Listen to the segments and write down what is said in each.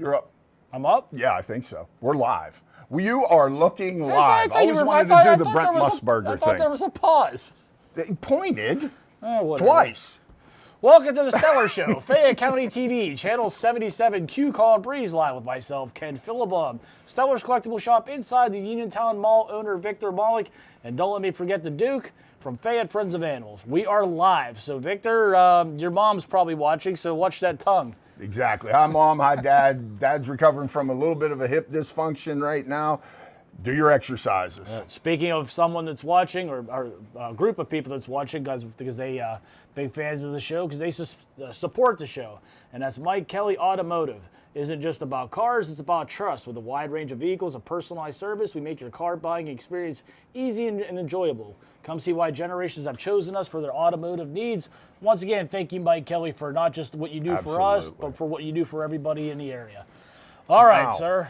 You're up. I'm up? Yeah, I think so. We're live. You are looking live. I I thought you always were- wanted I to thought- do the I thought Brent there was a- Musburger I thought there thing. was a pause. He pointed Whatever. twice. Welcome to the Stellar Show, Fayette County TV, Channel 77, Q Call and Breeze Live with myself, Ken Philibom. Stellar's Collectible Shop inside the Uniontown Mall, owner Victor Malik. And don't let me forget the Duke from Fayette Friends of Animals. We are live. So, Victor, your mom's probably watching, so watch that tongue. Exactly. Hi, Mom. Hi, Dad. Dad's recovering from a little bit of a hip dysfunction right now. Do your exercises. Speaking of someone that's watching, or a group of people that's watching, guys, because they big fans of the show, because they support the show, and that's Mike Kelly Automotive. Isn't just about cars, it's about trust. With a wide range of vehicles and personalized service, we make your car buying experience easy and enjoyable. Come see why generations have chosen us for their automotive needs. Once again, thank you, Mike Kelly, for not just what you do for us, Absolutely. but for what you do for everybody in the area. All right, Wow. sir.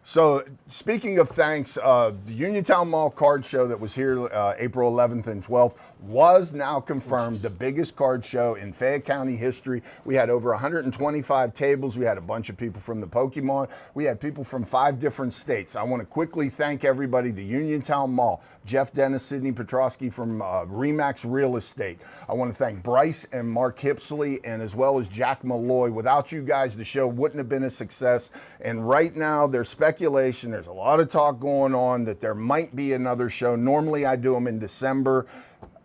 So, speaking of thanks, the Uniontown Mall card show that was here April 11th and 12th was now confirmed the biggest card show in Fayette County history. We had over 125 tables. We had a bunch of people from the Pokemon. We had people from 5 different states. I want to quickly thank everybody, the Uniontown Mall, Jeff Dennis, Sidney Petrosky from Remax Real Estate. I want to thank Bryce and Mark Hipsley, and as well as Jack Malloy. Without you guys, the show wouldn't have been a success. And right now, there's speculation, there's a lot of talk going on that there might be another show. Normally I do them in December.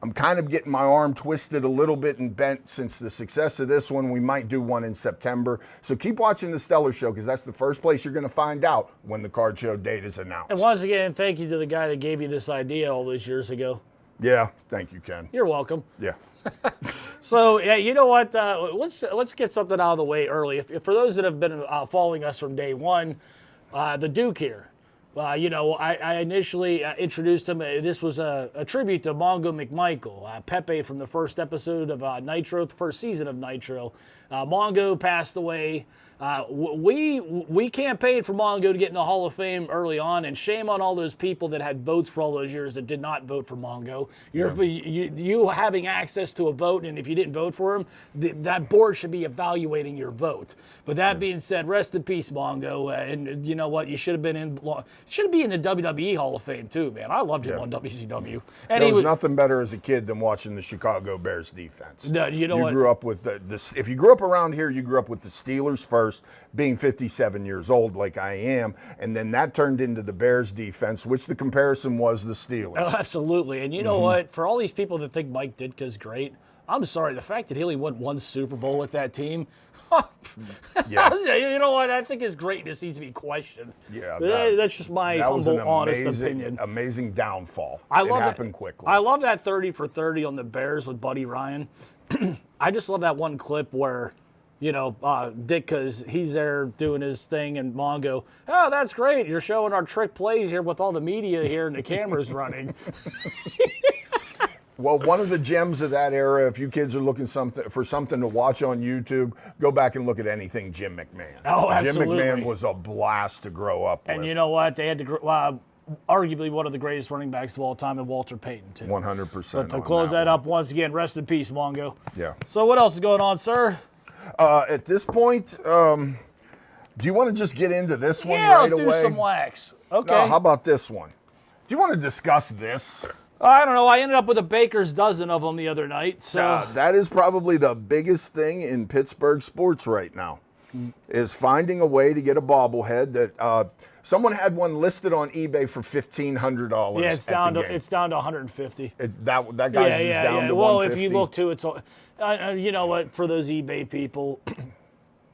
I'm kind of getting my arm twisted a little bit and bent since the success of this one. We might do one in September. So keep watching the Stellar Show, because that's the first place you're going to find out when the card show date is announced. And once again, thank you to the guy that gave you this idea all those years ago. Yeah, thank you, Ken. You're welcome. Yeah. So, yeah, you know what? Let's get something out of the way early. If for those that have been following us from day one, the Duke here. I initially introduced him. This was a tribute to Mongo McMichael, Pepe from the first episode of Nitro, the first season of Nitro. Mongo passed away. We campaigned for Mongo to get in the Hall of Fame early on, and shame on all those people that had votes for all those years that did not vote for Mongo. You having access to a vote, and if you didn't vote for him, that board should be evaluating your vote. But that being said, rest in peace, Mongo. And you know what? You should have been in the WWE Hall of Fame too, man. I loved him on WCW. And There was nothing better as a kid than watching the Chicago Bears defense. No, you know what? Grew up with if you grew up around here, you grew up with the Steelers first, being 57 years old like I am, and then that turned into the Bears defense, which the comparison was the Steelers. Oh, absolutely. And you know what? For all these people that think Mike Ditka's great, I'm sorry. The fact that he only won one Super Bowl with that team, Yeah. you know what? I think his greatness needs to be questioned. Yeah, that's just my humble, honest opinion. Amazing downfall. I It love happened quickly. I love that 30 for 30 on the Bears with Buddy Ryan. I just love that one clip where, Ditka's, he's there doing his thing, and Mongo, oh, that's great. You're showing our trick plays here with all the media here and the cameras running. Well, one of the gems of that era, if you kids are looking for something to watch on YouTube, go back and look at anything Jim McMahon. Oh, absolutely. Jim McMahon was a blast to grow up with. And you know what? They had to, arguably one of the greatest running backs of all time, and Walter Payton, too. 100%. But to close that up, once again, rest in peace, Mongo. Yeah. So what else is going on, sir? At this point, do you want to just get into this one Yeah, right let's away? do some wax. Okay. How about this one? Do you want to discuss this? I don't know. I ended up with a baker's dozen of them the other night. So That is probably the biggest thing in Pittsburgh sports right now, is finding a way to get a bobblehead that someone had one listed on eBay for $1,500. yeah, it's down to 150. That guy's is down to Well, 150. if you look too, it's you know what, for those eBay people,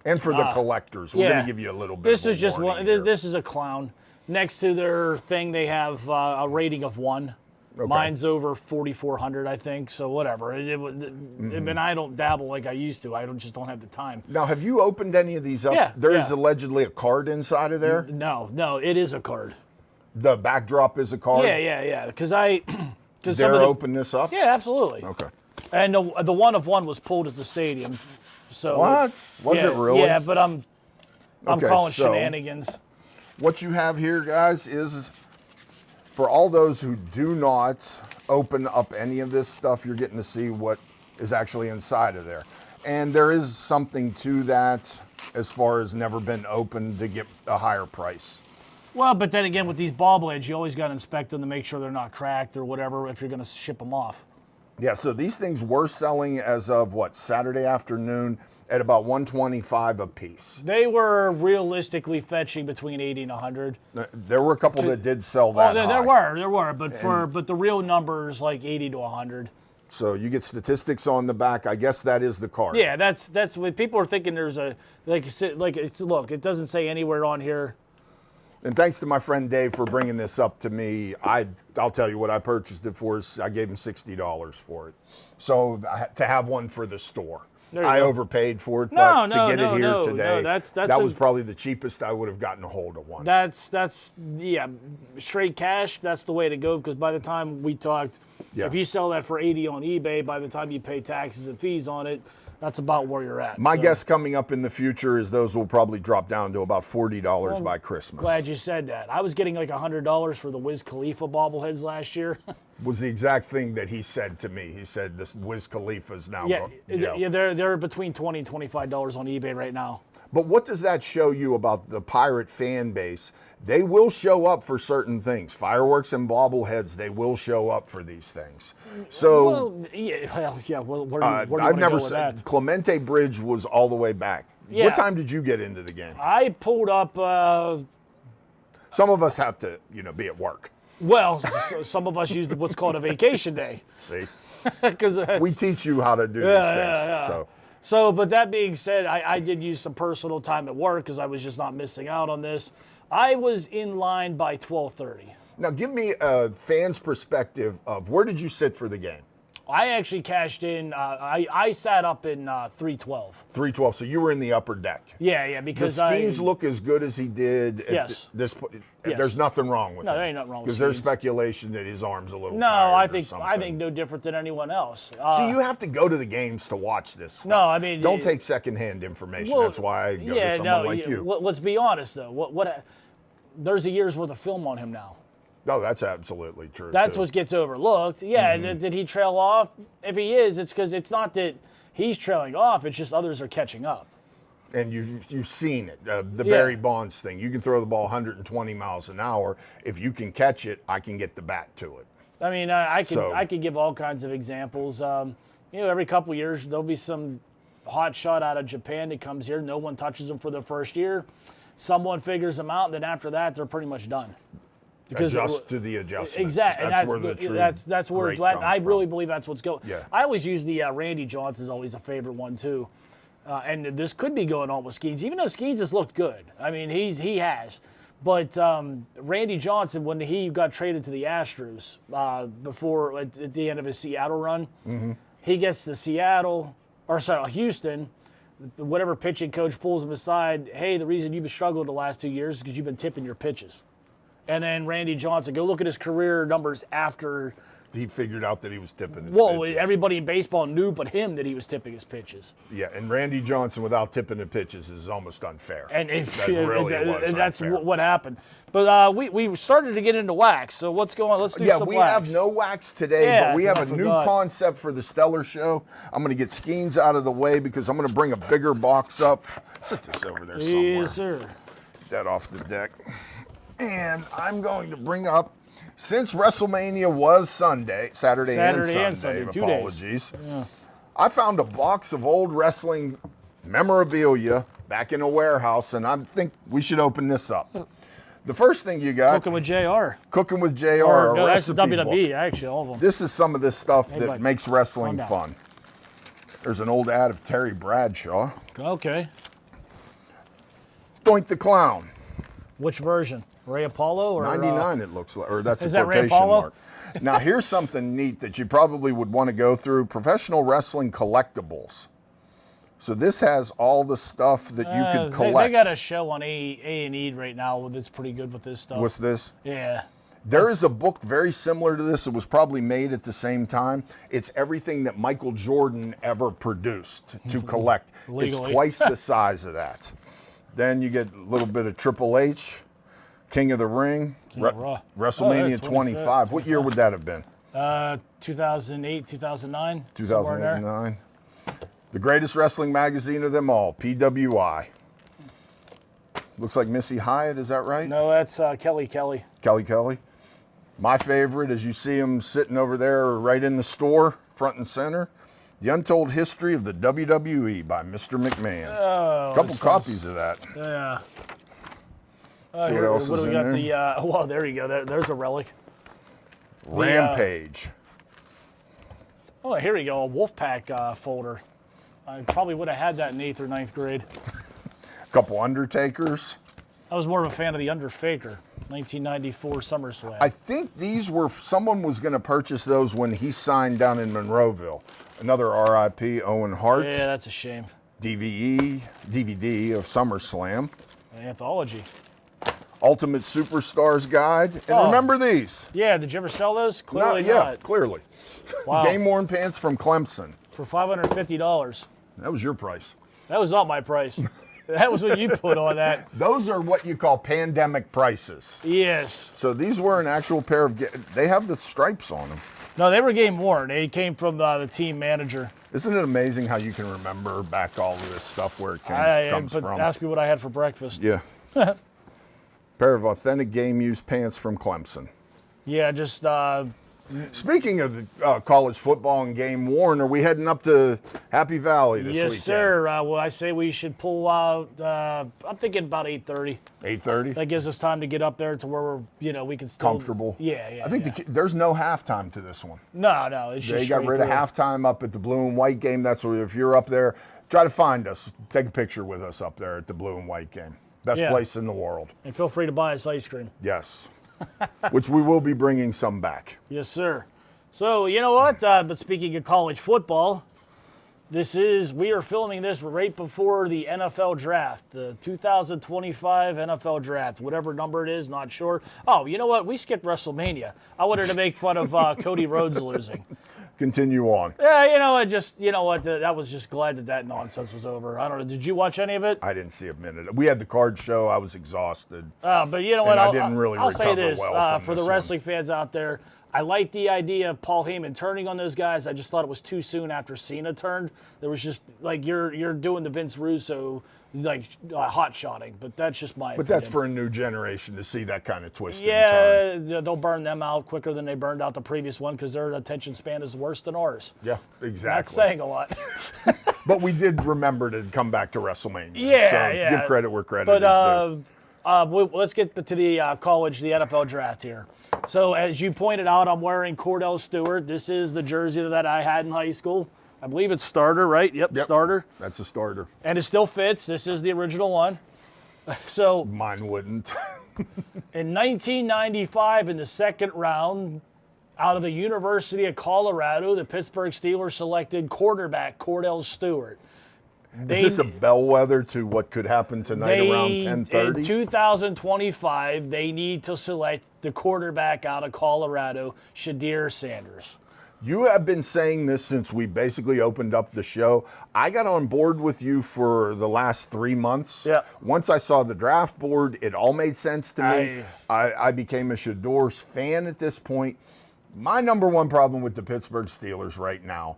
And for the collectors, we're going to give you a little bit. This of a is just warning one. here. This is a clown. Next to their thing, they have a rating of 1. Okay. Mine's over 4,400, I think. So whatever. I mean, I don't dabble like I used to. I just don't have the time. Now, have you opened any of these up? Yeah, There is yeah. allegedly a card inside of there. No, it is a card. The backdrop is a card. Yeah. Because some Dare of the, open this up? Yeah, absolutely. Okay. And the one of one was pulled at the stadium. So What? Was yeah, it really? Yeah, but I'm Okay, calling so- shenanigans. What you have here, guys, is for all those who do not open up any of this stuff, you're getting to see what is actually inside of there. And there is something to that. as far as never been open to get a higher price. Well, but then again, with these bobbleheads, you always got to inspect them to make sure they're not cracked or whatever if you're going to ship them off. Yeah, so these things were selling as of Saturday afternoon at about $125 a piece. They were realistically fetching between 80 and 100. There were a couple that did sell that There high. were, but the real numbers like 80 to 100. So you get statistics on the back. I guess that is the card. Yeah, that's what people are thinking. There's a look. It doesn't say anywhere on here. And thanks to my friend Dave for bringing this up to me. I'll tell you what I purchased it for. I gave him $60 for it. So to have one for the store. I overpaid for it, but to get it here today, that was probably the cheapest I would have gotten a hold of one. That's straight cash. That's the way to go, because by the time we talked, if you sell that for 80 on eBay, by the time you pay taxes and fees on it, that's about where you're at. My guess coming up in the future is those will probably drop down to about $40 by Christmas. Glad you said that. I was getting like $100 for the Wiz Khalifa bobbleheads last year. Was the exact thing that he said to me. He said this Wiz Khalifa is now they're between $20 and $25 on eBay right now. But what does that show you about the Pirate fan base? They will show up for certain things. Fireworks and bobbleheads, they will show up for these things. So where do you I've wanna never go with said that? Clemente Bridge was all the way back. Yeah. What time did you get into the game? I pulled up. Some of us have to, be at work. Well, some of us use what's called a vacation day. See, Because we teach you how to do these things. So, but that being said, I did use some personal time at work because I was just not missing out on this. I was in line by 12:30. Now, give me a fan's perspective of where did you sit for the game? I actually cashed in. I sat up in 312. 312. So you were in the upper deck. Yeah, The because schemes look as good as he did. Yes. This. Yes. There's nothing wrong with No, him. there ain't nothing wrong with Because there's Skeens. speculation that his arm's a little No, tired I or something. think no different than anyone else. So you have to go to the games to watch this stuff. No, I mean, don't take secondhand information. well, That's why I go to someone like you. Let's be honest though. What there's a year's worth of film on him now. No, that's absolutely true. That's too. what gets overlooked. Yeah, did he trail off? If he is, it's because it's not that he's trailing off. It's just others are catching up. And you've seen it. The Barry Bonds thing. You can throw the ball 120 miles an hour. If you can catch it, I can get the bat to it. I mean, I could give all kinds of examples. Every couple of years there'll be some hot shot out of Japan that comes here. No one touches them for their first year. Someone figures them out, and then after that, they're pretty much done. Adjust to the adjustment. Exactly. That's where the true that's where great comes I really from. believe that's what's going. Yeah. I always use the Randy Johnson's always a favorite one too, and this could be going on with Skeens, even though Skeens has looked good. I mean, he has, but Randy Johnson, when he got traded to the Astros before at the end of his Seattle run, he gets to Houston. Whatever pitching coach pulls him aside, hey, the reason you've been struggling the last 2 years is because you've been tipping your pitches. And then Randy Johnson, go look at his career numbers after. He figured out that he was tipping his Well, pitches. everybody in baseball knew but him that he was tipping his pitches. Yeah, and Randy Johnson without tipping the pitches is almost unfair. And That really was that's unfair. what happened. But we started to get into wax. So what's going on? Let's do some we wax. have no wax today, Yeah, but we have I a new forgot. concept for the Stellar Show. I'm going to get Skeens out of the way because I'm going to bring a bigger box up. Set this over there somewhere. Yes, sir. Get that off the deck. And I'm going to bring up, since WrestleMania was Saturday and Sunday, 2 days. apologies. Yeah. I found a box of old wrestling memorabilia back in a warehouse, and I think we should open this up. The first thing you got, Cooking with JR. Cooking with JR, Or, a no, that's recipe WWE, book. actually, all of them. This is some of this stuff that bud. makes wrestling Calm down. fun. There's an old ad of Terry Bradshaw. Okay. Doink the Clown. Which version? Ray Apollo or 99 it looks like, or that's Is a that Ray quotation Apollo? mark. Now here's something neat that you probably would want to go through, professional wrestling collectibles. So this has all the stuff that you could collect. They got a show on A&E right now that's pretty good with this stuff. What's this? Yeah. There is a book very similar to this. It was probably made at the same time. It's everything that Michael Jordan ever produced to collect. It's Legally. twice the size of that. Then you get a little bit of Triple H, King of the Ring, of Raw. WrestleMania Oh, yeah, 25. What year would that have been? 2008, 2009. somewhere in there. 2009. The greatest wrestling magazine of them all, PWI. Looks like Missy Hyatt, is that right? No, that's Kelly Kelly. Kelly. My favorite, as you see him sitting over there right in the store, front and center, The Untold History of the WWE by Mr. McMahon. Oh, A couple copies of that. Yeah. See what else what is do we in got? there? Well, there you go. There's a relic. Rampage. Oh, here we go. A Wolfpack folder. I probably would have had that in 8th or 9th grade. A couple Undertakers. I was more of a fan of the Underfaker, 1994 SummerSlam. I think these were, someone was going to purchase those when he signed down in Monroeville. Another RIP, Owen Hart. Yeah, that's a shame. DVD of SummerSlam. Anthology. Ultimate Superstars Guide. And Oh. remember these? Yeah, did you ever sell those? Clearly Yeah, not. clearly. Wow. Game worn pants from Clemson. For $550. That was your price. That was not my price. That was what you put on that. Those are what you call pandemic prices. Yes. So these were an actual pair of, they have the stripes on them. No, they were game worn. They came from the team manager. Isn't it amazing how you can remember back all of this stuff where it comes But from? ask me what I had for breakfast. Yeah. Pair of authentic game used pants from Clemson. Yeah, just Speaking of college football and game worn, are we heading up to Happy Valley this yes, weekend? sir. Well, I say we should pull out. I'm thinking about 8:30. 8:30? That gives us time to get up there to where we can still Comfortable. Yeah. I think there's no halftime to this one. No, it's just They got straight rid of through. halftime up at the Blue and White game. That's where, if you're up there, try to find us. Take a picture with us up there at the Blue and White game. Best Yeah. place in the world. And feel free to buy us ice cream. Yes. Which we will be bringing some back. Yes, sir. So you know what? But speaking of college football, we are filming this right before the NFL draft, the 2025 NFL draft, whatever number it is, not sure. Oh, you know what? We skipped WrestleMania. I wanted to make fun of Cody Rhodes losing. Continue on. Yeah, you know what? I was just glad that nonsense was over. I don't know. Did you watch any of it? I didn't see a minute. We had the card show. I was exhausted. But you know what? I didn't really I'll say recover this well from for the this wrestling fans out there. I like the idea of Paul Heyman turning on those guys. I just thought it was too soon after Cena turned. There was just like you're doing the Vince Russo hot shotting, but that's just my. But opinion. that's for a new generation to see that kind of twist and turn. Yeah, they'll burn them out quicker than they burned out the previous one because their attention span is worse than ours. Yeah, exactly. That's saying a lot. But we did remember to come back to WrestleMania. Yeah, so yeah. give credit where credit But is due. let's get to the the NFL draft here. So as you pointed out, I'm wearing Cordell Stewart. This is the jersey that I had in high school. I believe it's starter, right? Yep. Starter. That's a starter. And it still fits. This is the original one. So Mine wouldn't. in 1995, in the second round, out of the University of Colorado, the Pittsburgh Steelers selected quarterback Cordell Stewart. Is this a bellwether to what could happen tonight around 10:30? In 2025, they need to select the quarterback out of Colorado, Shadir Sanders. You have been saying this since we basically opened up the show. I got on board with you for the last 3 months. Yeah. Once I saw the draft board, it all made sense to me. I became a Shador's fan at this point. My number one problem with the Pittsburgh Steelers right now,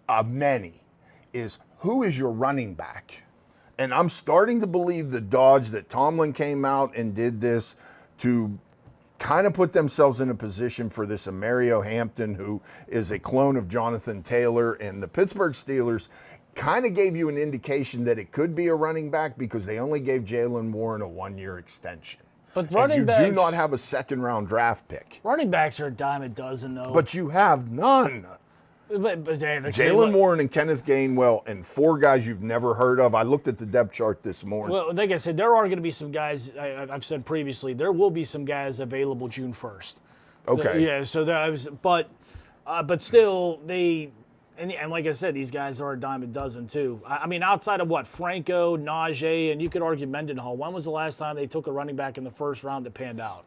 of many, is who is your running back? And I'm starting to believe the dodge that Tomlin came out and did this to kind of put themselves in a position for this Mario Hampton, who is a clone of Jonathan Taylor. And the Pittsburgh Steelers kind of gave you an indication that it could be a running back because they only gave Jalen Warren a 1-year extension. But running and you do backs- not have a second-round draft pick. Running backs are a dime a dozen, though. But you have none. But Jalen Warren and Kenneth Gainwell and 4 guys you've never heard of. I looked at the depth chart this morning. Well, like I said, there are going to be some guys. I've said previously, there will be some guys available June 1st. Okay. Yeah. So but still, and like I said, these guys are a dime a dozen too. I mean, outside of what Franco, Najee, and you could argue Mendenhall. When was the last time they took a running back in the first round that panned out?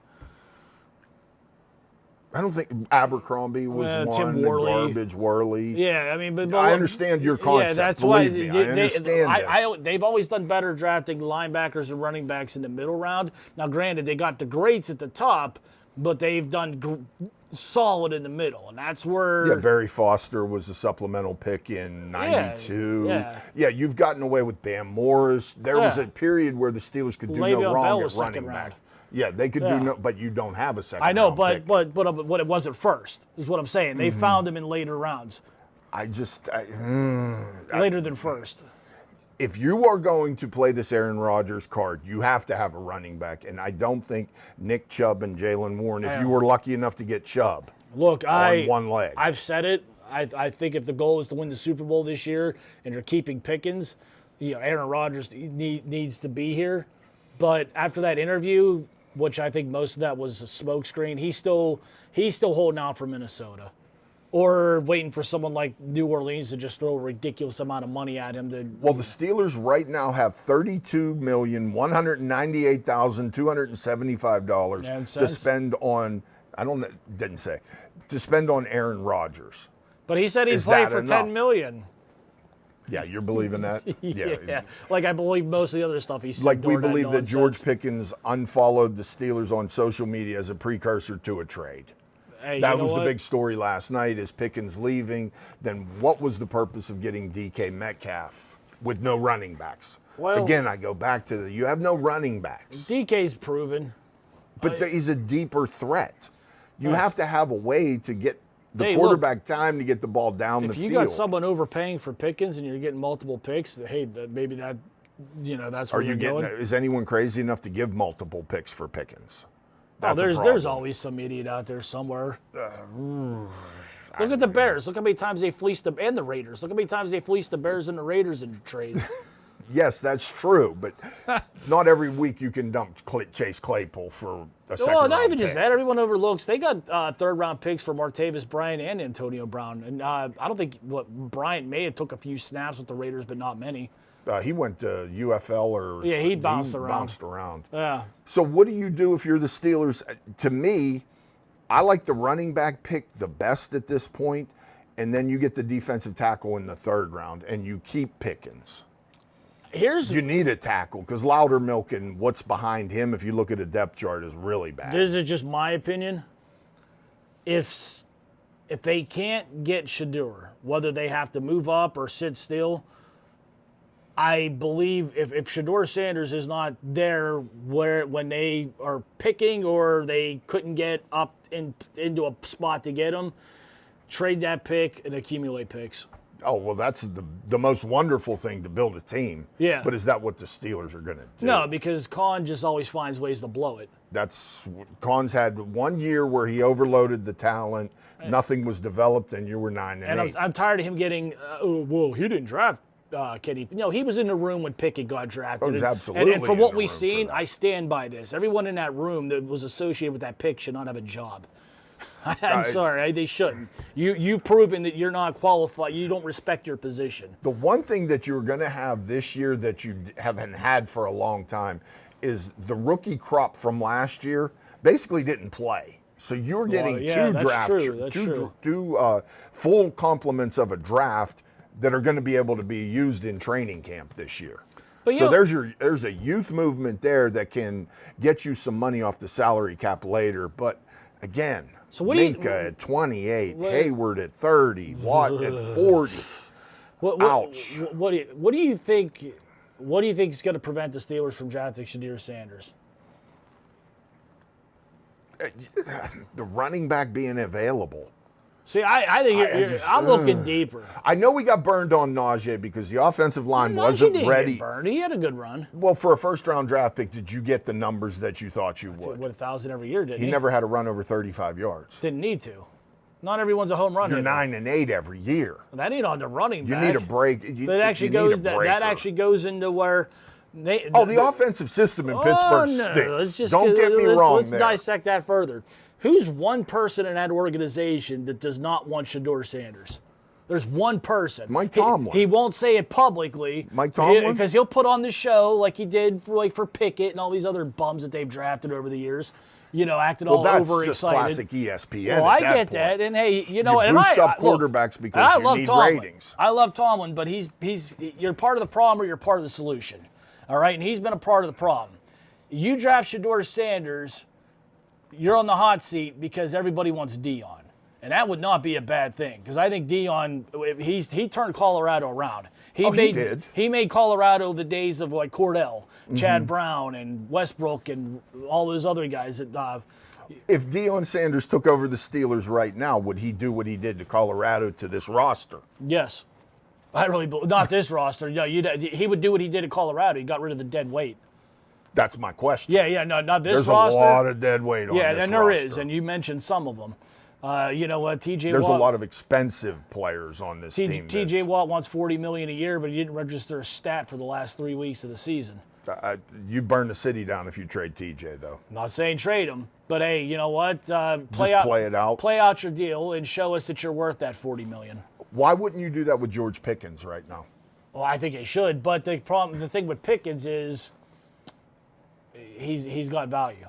I don't think Abercrombie was Tim one. Worley. Garbage Worley. Yeah, I mean, but I understand your concept. Yeah, that's Believe why me, I understand this. they've always done better drafting linebackers and running backs in the middle round. Now, granted, they got the greats at the top, but they've done solid in the middle, and that's where. Yeah, Barry Foster was a supplemental pick in '92. Yeah, you've gotten away with Bam Morris. There was a period where the Steelers could do Le'Veon no wrong Bell at was running second back. round. Yeah, they could do no, but you don't have a second. I know, round pick. but it wasn't first, is what I'm saying. They found him in later rounds, later than first. If you are going to play this Aaron Rodgers card, you have to have a running back, and I don't think Nick Chubb and Jalen Warren. If you were lucky enough to get Chubb, look, on one leg, I've said it. I think if the goal is to win the Super Bowl this year, and you're keeping Pickens, Aaron Rodgers needs to be here. But after that interview, which I think most of that was a smokescreen, he's still holding out for Minnesota, or waiting for someone like New Orleans to just throw a ridiculous amount of money at him. Well, the Steelers right now have $32,198,275 to spend on. Didn't say to spend on Aaron Rodgers. But he said he'd play for $10 million. Yeah, you're believing that? Yeah. Like I believe most of the other stuff he said. Like we during believe that nonsense. George Pickens unfollowed the Steelers on social media as a precursor to a trade. Hey, That was the big story last night, is Pickens leaving. Then what was the purpose of getting DK Metcalf with no running backs? Well, again, I go back to you have no running backs. DK's proven. But he's a deeper threat. You have to have a way to get the quarterback time to get the ball down the field. If you got someone overpaying for Pickens and you're getting multiple picks, hey, maybe that's where you're going. Is anyone crazy enough to give multiple picks for Pickens? That's there's always some idiot out there somewhere. Look at the Bears. Look how many times they fleeced and the Raiders. Look how many times they fleeced the Bears and the Raiders in trades. Yes, that's true, but not every week you can dump Chase Claypool for a second round not even pick. just that. Everyone overlooks. They got third-round picks for Martavis Bryant and Antonio Brown. And I don't think Bryant may have took a few snaps with the Raiders, but not many. He went to UFL or he bounced around. Yeah. So what do you do if you're the Steelers? To me, I like the running back pick the best at this point, and then you get the defensive tackle in the third round, and you keep Pickens. You need a tackle because Loudermilk and what's behind him, if you look at a depth chart, is really bad. This is just my opinion. If they can't get Shedeur, whether they have to move up or sit still, I believe if Shedeur Sanders is not there when they are picking or they couldn't get up into a spot to get him, trade that pick and accumulate picks. Oh, well, that's the most wonderful thing to build a team. Yeah. But is that what the Steelers are going to do? No, because Khan just always finds ways to blow it. Khan's had 1 year where he overloaded the talent. Nothing was developed, and you were 9-8. And I'm tired of him getting, he didn't draft Kenny. No, he was in the room when Pickett got drafted. Oh, he was absolutely and from what we've room for seen, that. I stand by this. Everyone in that room that was associated with that pick should not have a job. I'm sorry, they shouldn't. You've proven that you're not qualified. You don't respect your position. The one thing that you're going to have this year that you haven't had for a long time is the rookie crop from last year basically didn't play. So you're getting two full complements of a draft that are going to be able to be used in training camp this year. So there's a youth movement there that can get you some money off the salary cap later. But again, Minka at 28, Hayward at 30, Watt at 40. Ouch. What do you think? What do you think is going to prevent the Steelers from drafting Shedeur Sanders? The running back being available. See, I think I'm looking deeper. I know we got burned on Najee because the offensive line wasn't ready. He had a good run. Well, for a first-round draft pick, did you get the numbers that you thought you would? 1,000 every year, didn't he? He never had a run over 35 yards. Didn't need to. Not everyone's a home run hitter. You're 9-8 every year. That ain't on the running back. You need a break. That actually goes into where. The offensive system in Pittsburgh stinks. Don't get me wrong. Let's dissect that further. Who's one person in that organization that does not want Shedeur Sanders? There's one person. Mike Tomlin. He won't say it publicly. Mike Tomlin? Because he'll put on the show like he did for Pickett and all these other bums that they've drafted over the years. Acting all overexcited. That's just classic ESPN. Well, I get that, and hey, you boost up quarterbacks because you need ratings. I love Tomlin, but you're part of the problem or you're part of the solution. All right, and he's been a part of the problem. You draft Shedeur Sanders. you're on the hot seat because everybody wants Dion. And that would not be a bad thing because I think Dion, he turned Colorado around. He did. He made Colorado the days of like Cordell, Chad Brown, and Westbrook, and all those other guys. That If Deion Sanders took over the Steelers right now, would he do what he did to Colorado to this roster? yes, I really believe not this roster. No, he would do what he did at Colorado. He got rid of the dead weight. That's my question. Yeah, no, not this There's roster. a lot of dead weight on this roster. Yeah, and there is, and you mentioned some of them. You know what, TJ There's Watt. a lot of expensive players on this team. TJ Watt wants $40 million a year, but he didn't register a stat for the last 3 weeks of the season. You burn the city down if you trade TJ, though. I'm not saying trade him, but hey, you know what? Play it out. Play out your deal and show us that you're worth that $40 million. Why wouldn't you do that with George Pickens right now? Well, I think he should, but the thing with Pickens is he's got value.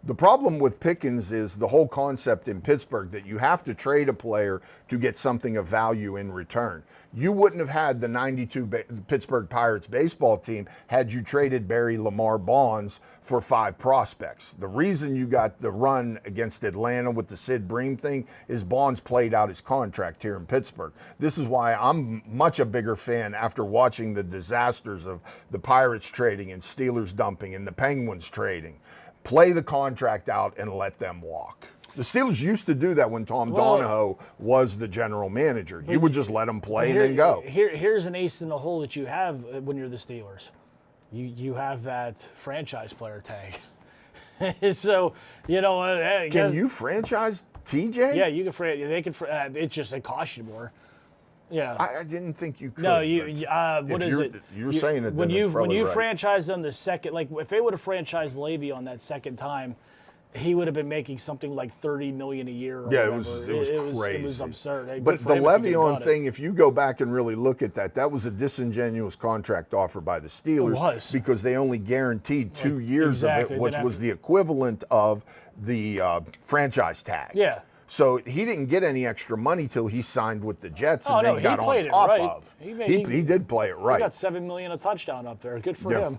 The problem with Pickens is the whole concept in Pittsburgh that you have to trade a player to get something of value in return. You wouldn't have had the 92 Pittsburgh Pirates baseball team had you traded Barry Lamar Bonds for 5 prospects. The reason you got the run against Atlanta with the Sid Bream thing is Bonds played out his contract here in Pittsburgh. This is why I'm much a bigger fan after watching the disasters of the Pirates trading and Steelers dumping and the Penguins trading. Play the contract out and let them walk. The Steelers used to do that when Tom Donahoe was the general manager. You would just let them play and then go. Here's an ace in the hole that you have when you're the Steelers. You have that franchise player tag. So, you know. Can you franchise TJ? Yeah, you can. They can. It's just it costs you more. Yeah. I didn't think you could. No, what is it? You're saying it. When you right. franchise them the second, like if they would have franchised Levy on that second time, he would have been making something like $30 million a year. Or yeah, whatever. it was crazy. It was absurd. But the Le'Veon thing, if you go back and really look at that, that was a disingenuous contract offer by the Steelers. It was. Because they only guaranteed 2 years exactly. of it, which was the equivalent of the franchise tag. Yeah. So he didn't get any extra money till he signed with the Jets and then got on top of. He did play it right. He got $7 million a touchdown up there. Good for him.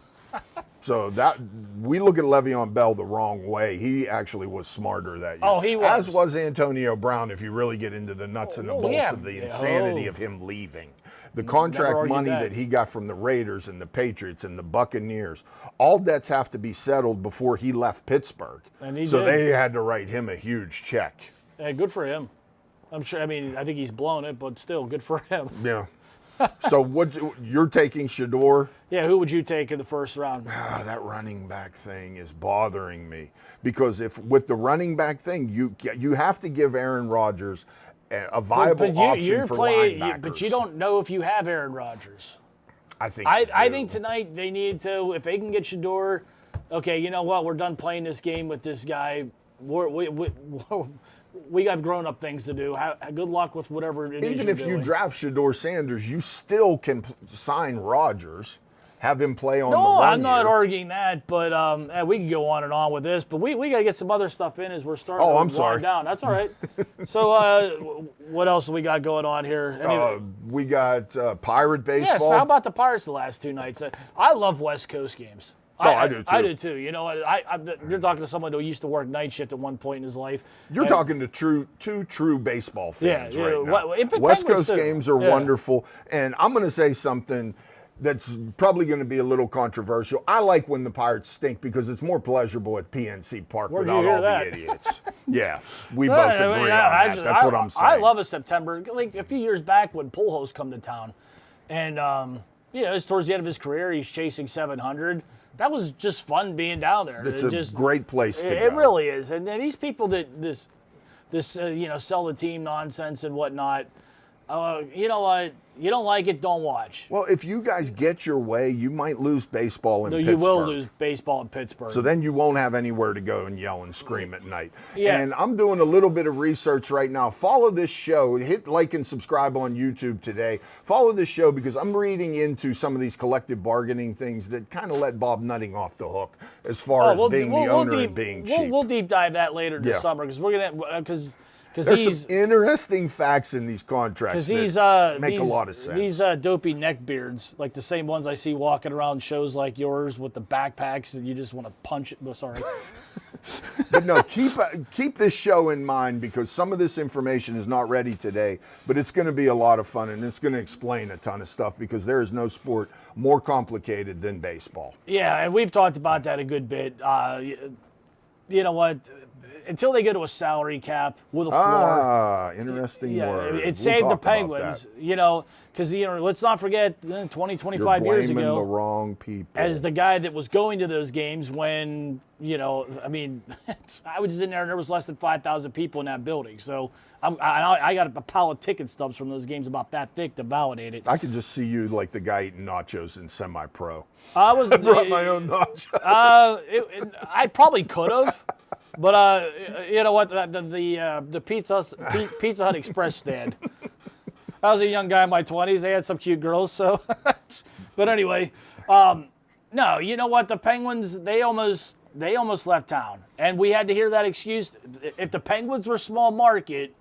So that we look at Le'Veon Bell the wrong way. He actually was smarter that year. Oh, he was. As was Antonio Brown, if you really get into the nuts and the bolts of the insanity of him leaving. The contract money that he got from the Raiders and the Patriots and the Buccaneers, all debts have to be settled before he left Pittsburgh. And he so did. they had to write him a huge check. Yeah, good for him. I'm sure. I mean, I think he's blown it, but still, good for him. Yeah. So you're taking Shedeur? Yeah. Who would you take in the first round? That running back thing is bothering me because if with the running back thing, you have to give Aaron Rodgers a viable option for linebackers. But you don't know if you have Aaron Rodgers. I think. I think tonight they need to, if they can get Shedeur. Okay, you know what? We're done playing this game with this guy. We got grown-up things to do. Good luck with whatever it is. Even if you draft Shedeur Sanders, you still can sign Rodgers, have him play on the 1 year. No, I'm not arguing that, but we can go on and on with this. But we got to get some other stuff in as we're starting to wind down. That's all right. So what else do we got going on here? We got Pirate baseball. Yes, how about the Pirates the last 2 nights? I love West Coast games. I do too. I do too. You know what? You're talking to someone who used to work night shift at one point in his life. You're talking to two true baseball fans right now. West Coast games are wonderful, and I'm going to say something that's probably going to be a little controversial. I like when the Pirates stink because it's more pleasurable at PNC Park without all the idiots. Yeah, we both agree on that. That's what I'm saying. I love a September. Like a few years back when Pujols come to town, and it's towards the end of his career. He's chasing 700. That was just fun being down there. It's a great place to go. It really is. And these people that sell the team nonsense and whatnot, you know what? You don't like it, don't watch. Well, if you guys get your way, you might lose baseball in Pittsburgh. You will lose baseball in Pittsburgh. So then you won't have anywhere to go and yell and scream at night. Yeah. And I'm doing a little bit of research right now. Follow this show. Hit like and subscribe on YouTube today. Follow this show because I'm reading into some of these collective bargaining things that kind of let Bob Nutting off the hook as far as being the owner and being cheap. We'll deep dive that later this summer because we're going to – there's some interesting facts in these contracts that make a lot of sense. These dopey neckbeards, like the same ones I see walking around shows like yours with the backpacks, and you just want to punch it. Oh, sorry. But no, keep this show in mind because some of this information is not ready today, but it's going to be a lot of fun and it's going to explain a ton of stuff because there is no sport more complicated than baseball. Yeah, and we've talked about that a good bit. You know what? Until they go to a salary cap with a floor. Interesting Yeah, word. it saved the talk about Penguins, that. because let's not forget 20, 25 You're years blaming ago, the wrong people. as the guy that was going to those games when, I mean, I was in there and there was less than 5,000 people in that building. So I got a pile of ticket stubs from those games about that thick to validate it. I could just see you like the guy eating nachos in semi-pro. I was Brought my own nachos. I probably could have. But you know what? The Pizza Hut Express stand. I was a young guy in my 20s. They had some cute girls. So, but anyway, no. You know what? The Penguins they almost left town, and we had to hear that excuse. If the Penguins were small market,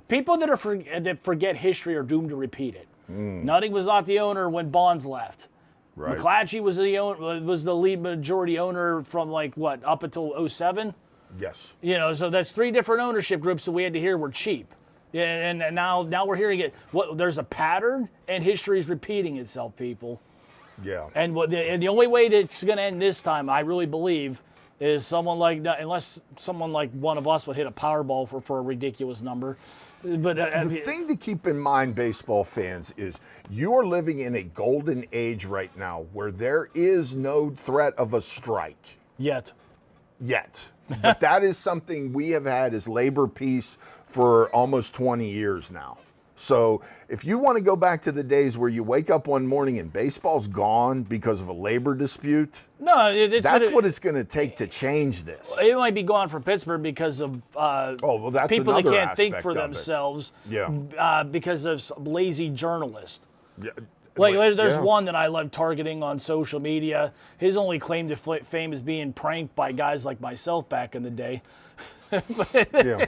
people that forget history are doomed to repeat it. Nutting was not the owner when Bonds left. Right. McClatchy was the lead majority owner from up until 07. Yes. So that's three different ownership groups that we had to hear were cheap. Yeah, and now we're hearing it. There's a pattern, and history's repeating itself, people. Yeah. And the only way that it's going to end this time, I really believe, is unless someone like one of us would hit a Powerball for a ridiculous number. But the thing to keep in mind, baseball fans, is you're living in a golden age right now where there is no threat of a strike yet. But that is something we have had as labor peace for almost 20 years now. So if you want to go back to the days where you wake up one morning and baseball's gone because of a labor dispute, that's what it's going to take to change this. It might be gone for Pittsburgh because of that's people that another can't think aspect for of it. themselves. Yeah. Because of some lazy journalists. Yeah. There's Yeah. one that I love targeting on social media. His only claim to fame is being pranked by guys like myself back in the day. Yeah.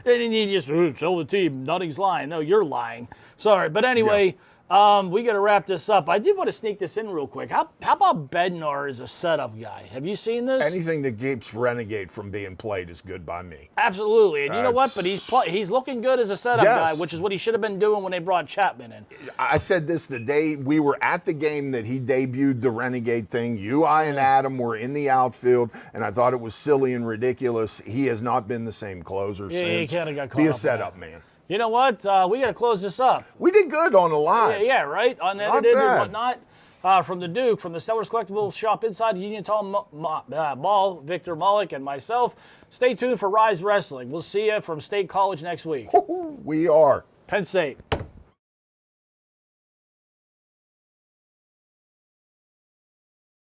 And you just tell the team, Nutting's lying. No, you're lying. Sorry. But anyway, we got to wrap this up. I did want to sneak this in real quick. How about Bednar as a setup guy? Have you seen this? Anything that keeps Renegade from being played is good by me. Absolutely. And you know what? But he's looking good as a setup guy, Yes. which is what he should have been doing when they brought Chapman in. I said this the day we were at the game that he debuted the Renegade thing. You, I, and Adam were in the outfield, and I thought it was silly and ridiculous. He has not been the same closer since. He kind of got caught Be a up in setup, that. man. You know what? We got to close this up. We did good on a live. Yeah, right? Unedited and whatnot. From the Duke, from the Stellars Collectibles shop inside Uniontown Mall, Victor Mullick and myself. Stay tuned for Rise Wrestling. We'll see you from State College next week. We are. Penn State.